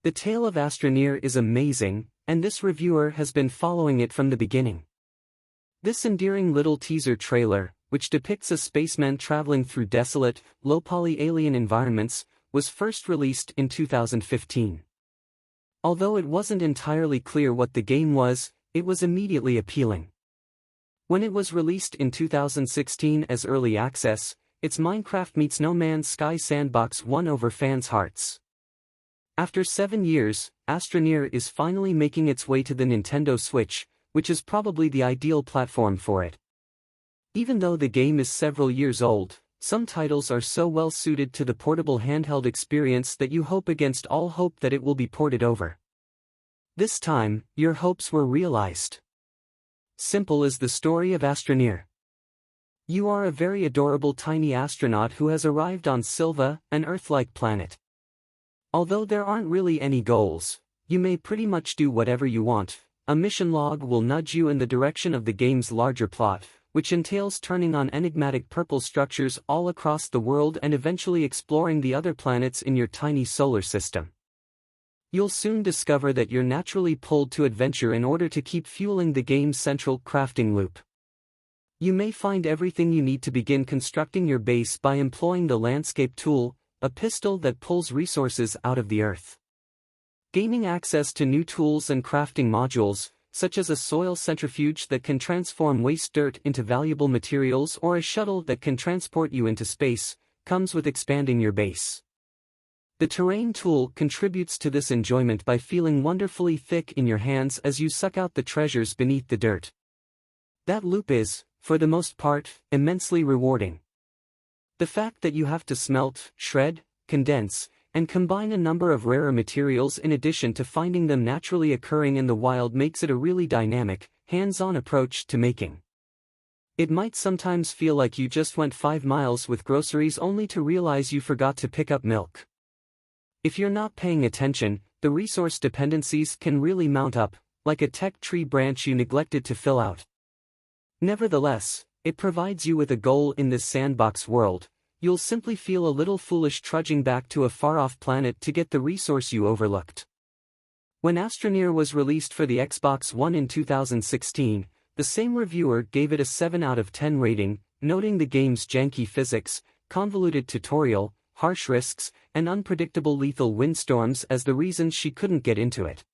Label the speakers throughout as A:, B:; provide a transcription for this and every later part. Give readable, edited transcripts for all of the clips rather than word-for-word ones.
A: The tale of Astroneer is amazing, and this reviewer has been following it from the beginning. This endearing little teaser trailer, which depicts a spaceman traveling through desolate, low-poly alien environments, was first released in 2015. Although it wasn't entirely clear what the game was, it was immediately appealing. When it was released in 2016 as early access, its Minecraft meets No Man's Sky sandbox won over fans' hearts. After 7 years, Astroneer is finally making its way to the Nintendo Switch, which is probably the ideal platform for it. Even though the game is several years old, some titles are so well suited to the portable handheld experience that you hope against all hope that it will be ported over. This time, your hopes were realized. Simple is the story of Astroneer. You are a very adorable tiny astronaut who has arrived on Silva, an Earth-like planet. Although there aren't really any goals, you may pretty much do whatever you want. A mission log will nudge you in the direction of the game's larger plot, which entails turning on enigmatic purple structures all across the world and eventually exploring the other planets in your tiny solar system. You'll soon discover that you're naturally pulled to adventure in order to keep fueling the game's central crafting loop. You may find everything you need to begin constructing your base by employing the landscape tool, a pistol that pulls resources out of the earth. Gaining access to new tools and crafting modules, such as a soil centrifuge that can transform waste dirt into valuable materials or a shuttle that can transport you into space, comes with expanding your base. The terrain tool contributes to this enjoyment by feeling wonderfully thick in your hands as you suck out the treasures beneath the dirt. That loop is, for the most part, immensely rewarding. The fact that you have to smelt, shred, condense, and combine a number of rarer materials in addition to finding them naturally occurring in the wild makes it a really dynamic, hands-on approach to making. It might sometimes feel like you just went 5 miles with groceries only to realize you forgot to pick up milk. If you're not paying attention, the resource dependencies can really mount up, like a tech tree branch you neglected to fill out. Nevertheless, it provides you with a goal in this sandbox world. You'll simply feel a little foolish trudging back to a far-off planet to get the resource you overlooked. When Astroneer was released for the Xbox One in 2016, the same reviewer gave it a 7 out of 10 rating, noting the game's janky physics, convoluted tutorial, harsh risks, and unpredictable lethal windstorms as the reasons she couldn't get into it.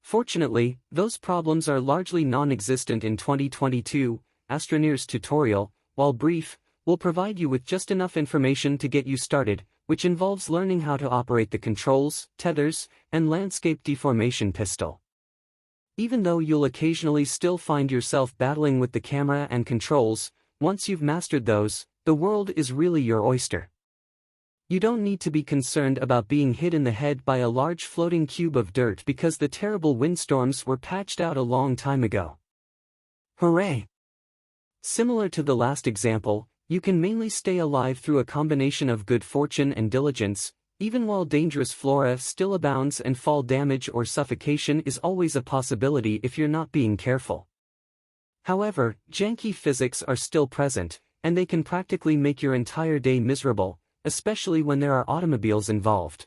A: Fortunately, those problems are largely non-existent in 2022. Astroneer's tutorial, while brief, will provide you with just enough information to get you started, which involves learning how to operate the controls, tethers, and landscape deformation pistol. Even though you'll occasionally still find yourself battling with the camera and controls, once you've mastered those, the world is really your oyster. You don't need to be concerned about being hit in the head by a large floating cube of dirt because the terrible windstorms were patched out a long time ago. Hooray! Similar to the last example, you can mainly stay alive through a combination of good fortune and diligence, even while dangerous flora still abounds and fall damage or suffocation is always a possibility if you're not being careful. However, janky physics are still present, and they can practically make your entire day miserable, especially when there are automobiles involved.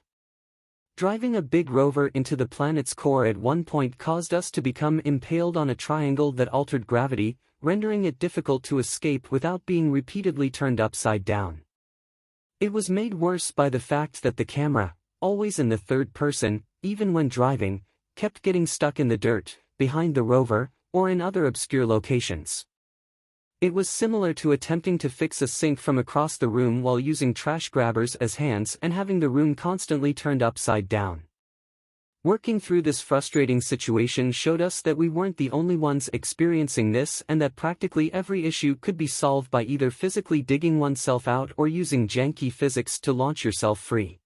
A: Driving a big rover into the planet's core at one point caused us to become impaled on a triangle that altered gravity, rendering it difficult to escape without being repeatedly turned upside down. It was made worse by the fact that the camera, always in the third person, even when driving, kept getting stuck in the dirt, behind the rover, or in other obscure locations. It was similar to attempting to fix a sink from across the room while using trash grabbers as hands and having the room constantly turned upside down. Working through this frustrating situation showed us that we weren't the only ones experiencing this and that practically every issue could be solved by either physically digging oneself out or using janky physics to launch yourself free.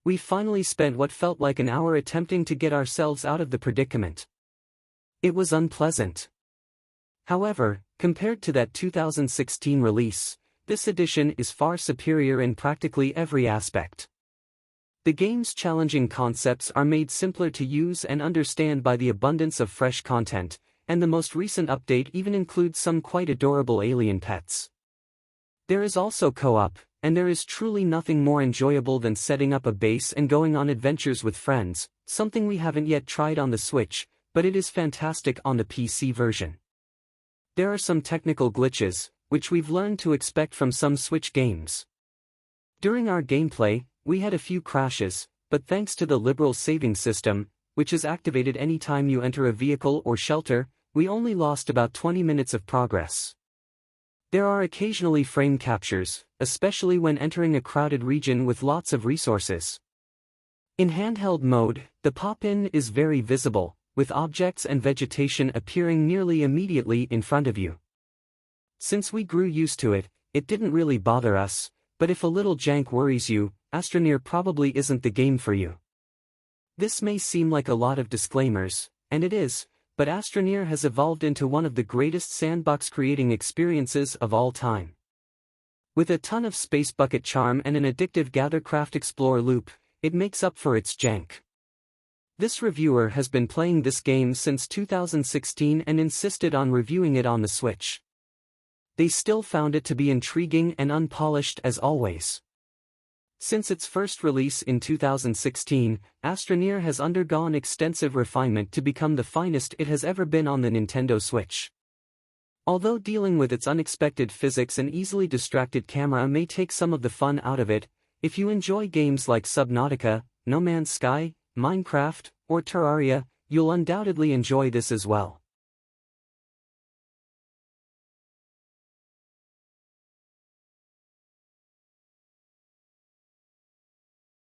A: We finally spent what felt like an hour attempting to get ourselves out of the predicament. It was unpleasant. However, compared to that 2016 release, this edition is far superior in practically every aspect. The game's challenging concepts are made simpler to use and understand by the abundance of fresh content, and the most recent update even includes some quite adorable alien pets. There is also co-op, and there is truly nothing more enjoyable than setting up a base and going on adventures with friends, something we haven't yet tried on the Switch, but it is fantastic on the PC version. There are some technical glitches, which we've learned to expect from some Switch games. During our gameplay, we had a few crashes, but thanks to the liberal saving system, which is activated anytime you enter a vehicle or shelter, we only lost about 20 minutes of progress. There are occasionally frame captures, especially when entering a crowded region with lots of resources. In handheld mode, the pop-in is very visible, with objects and vegetation appearing nearly immediately in front of you. Since we grew used to it, it didn't really bother us, but if a little jank worries you, Astroneer probably isn't the game for you. This may seem like a lot of disclaimers, and it is, but Astroneer has evolved into one of the greatest sandbox creating experiences of all time. With a ton of space bucket charm and an addictive gather-craft explore loop, it makes up for its jank. This reviewer has been playing this game since 2016 and insisted on reviewing it on the Switch. They still found it to be intriguing and unpolished as always. Since its first release in 2016, Astroneer has undergone extensive refinement to become the finest it has ever been on the Nintendo Switch. Although dealing with its unexpected physics and easily distracted camera may take some of the fun out of it, if you enjoy games like Subnautica, No Man's Sky, Minecraft, or Terraria, you'll undoubtedly enjoy this as well.